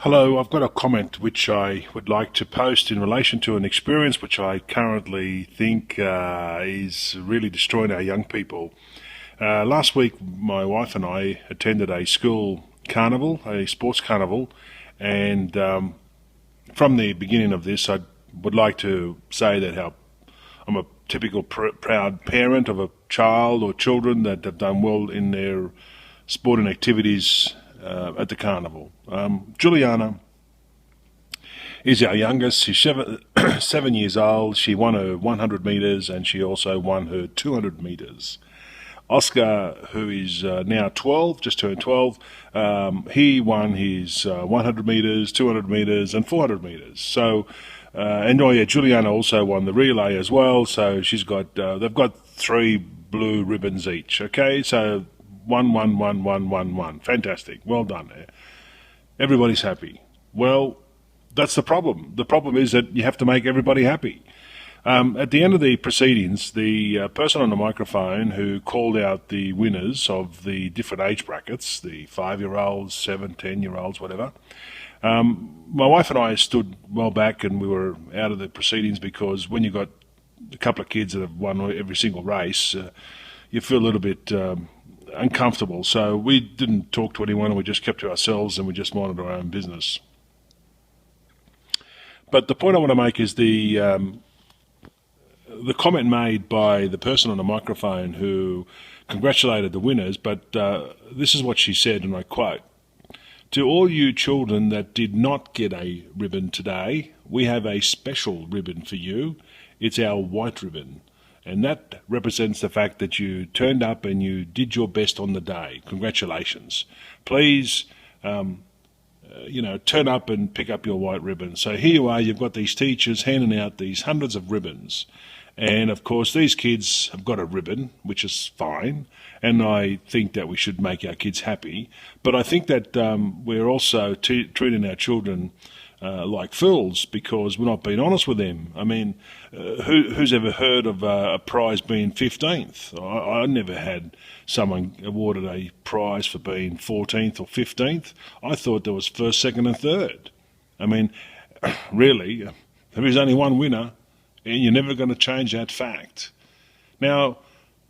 Hello, I've got a comment which I would like to post in relation to an experience which I currently think is really destroying our young people. Last week, my wife and I attended a school carnival, a sports carnival, and from the beginning of this, I would like to say that how I'm a typical proud parent of a child or children that have done well in their sporting activities at the carnival. Juliana is our youngest. She's 7 years old. She won her 100 metres and she also won her 200 metres. Oscar, who is now 12, just turned 12, he won his 100 metres, 200 metres and 400 metres. So, Juliana also won the relay as well. So they've got three blue ribbons each. Okay, so one, one, one, one, one, one. Fantastic. Well done there. Everybody's happy. Well, that's the problem. The problem is that you have to make everybody happy. At the end of the proceedings, the person on the microphone who called out the winners of the different age brackets, the 5-year-olds, 7, 10-year-olds, whatever, my wife and I stood well back and we were out of the proceedings because when you've got a couple of kids that have won every single race, you feel a little bit uncomfortable. So we didn't talk to anyone and we just kept to ourselves and we just minded our own business. But the point I want to make is the comment made by the person on the microphone who congratulated the winners, but this is what she said, and I quote, "To all you children that did not get a ribbon today, we have a special ribbon for you. It's our white ribbon. And that represents the fact that you turned up and you did your best on the day. Congratulations. Please, turn up and pick up your white ribbon." So here you are, you've got these teachers handing out these hundreds of ribbons. And of course, these kids have got a ribbon, which is fine. And I think that we should make our kids happy. But I think that we're also treating our children like fools because we're not being honest with them. I mean, who's ever heard of a prize being 15th? I never had someone awarded a prize for being 14th or 15th. I thought there was first, second and third. I mean, really, there is only one winner and you're never going to change that fact. Now,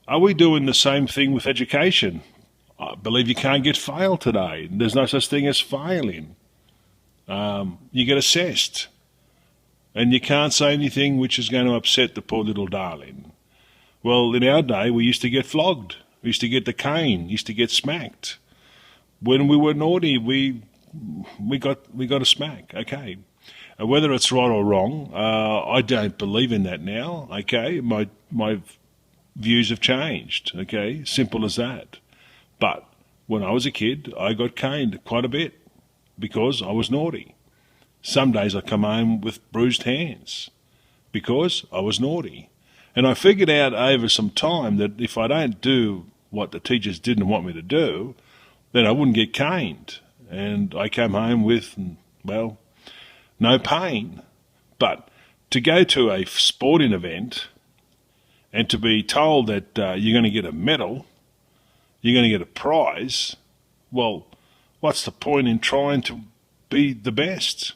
are we doing the same thing with education? I believe you can't get failed today. There's no such thing as failing. You get assessed. And you can't say anything which is going to upset the poor little darling. Well, in our day, we used to get flogged. We used to get the cane. Used to get smacked. When we were naughty, we got a smack. Okay. Whether it's right or wrong, I don't believe in that now. Okay. My views have changed. Okay. Simple as that. But when I was a kid, I got caned quite a bit because I was naughty. Some days I come home with bruised hands because I was naughty. And I figured out over some time that if I don't do what the teachers didn't want me to do, then I wouldn't get caned. And I came home with, well, no pain. But to go to a sporting event and to be told that you're going to get a medal, you're going to get a prize, well, what's the point in trying to be the best?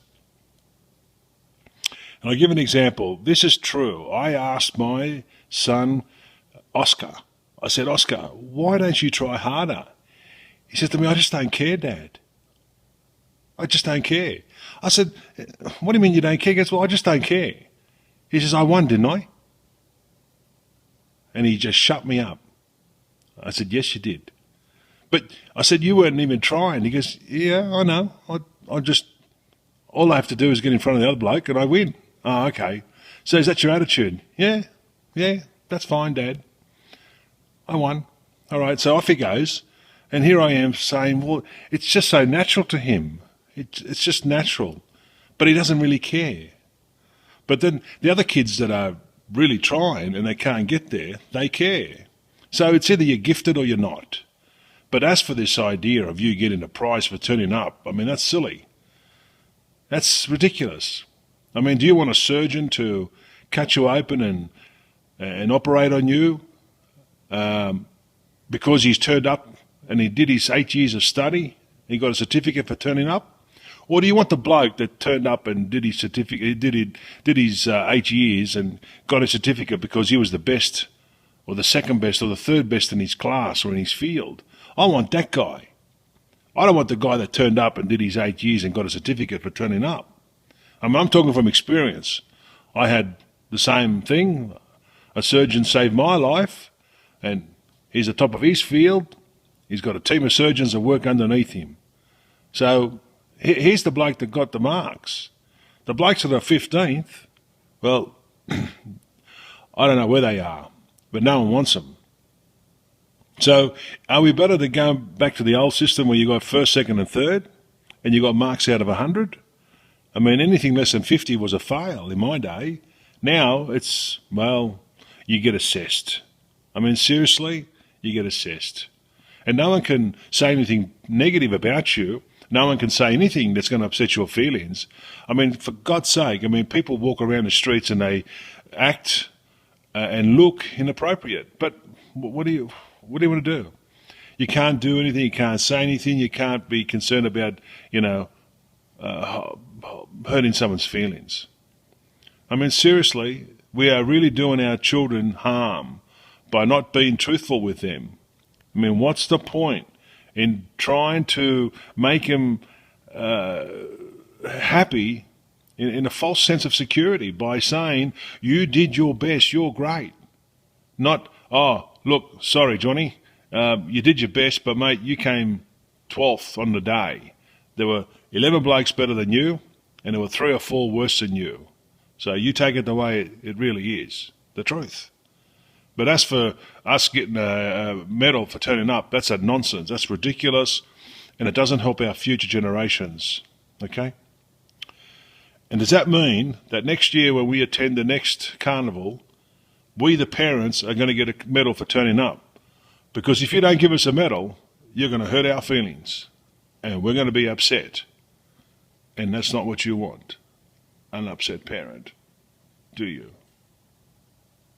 And I'll give an example. This is true. I asked my son, Oscar, I said, "Oscar, why don't you try harder?" He says to me, "I just don't care, Dad. I just don't care." I said, "What do you mean you don't care?" He goes, "Well, I just don't care." He says, "I won, didn't I?" And he just shut me up. I said, "Yes, you did." But I said, "You weren't even trying." He goes, "Yeah, I know. All I have to do is get in front of the other bloke and I win." "Oh, okay. So is that your attitude?" Yeah, that's fine, Dad. I won. All right, so off he goes. And here I am saying, well, it's just so natural to him. It's just natural. But he doesn't really care. But then the other kids that are really trying and they can't get there, they care. So it's either you're gifted or you're not. But as for this idea of you getting a prize for turning up, I mean, that's silly. That's ridiculous. I mean, do you want a surgeon to cut you open and operate on you because he's turned up and he did his 8 years of study, he got a certificate for turning up? Or do you want the bloke that turned up and did his certificate, did his 8 years and got a certificate because he was the best, or the second best, or the third best in his class or in his field? I want that guy. I don't want the guy that turned up and did his 8 years and got a certificate for turning up. I mean, I'm talking from experience. I had the same thing. A surgeon saved my life, and he's the top of his field. He's got a team of surgeons that work underneath him. So here's the bloke that got the marks. The blokes that are 15th, well, I don't know where they are, but no one wants them. So are we better to go back to the old system where you got first, second and third, and you got marks out of 100? I mean, anything less than 50 was a fail in my day. Now it's, well, you get assessed. I mean, seriously, you get assessed. And no one can say anything negative about you. No one can say anything that's going to upset your feelings. I mean, for God's sake, I mean, people walk around the streets and they act and look inappropriate. But what do you want to do? You can't do anything. You can't say anything. You can't be concerned about, hurting someone's feelings. I mean, seriously, we are really doing our children harm by not being truthful with them. I mean, what's the point in trying to make them happy in a false sense of security by saying, you did your best, you're great? Not, oh, look, sorry, Johnny, you did your best, but, mate, you came 12th on the day. There were 11 blokes better than you, and there were 3 or 4 worse than you. So you take it the way it really is, the truth. But as for us getting a medal for turning up, that's a nonsense. That's ridiculous, and it doesn't help our future generations, okay? And does that mean that next year when we attend the next carnival, we, the parents, are going to get a medal for turning up? Because if you don't give us a medal, you're going to hurt our feelings, and we're going to be upset. And that's not what you want, an upset parent, do you?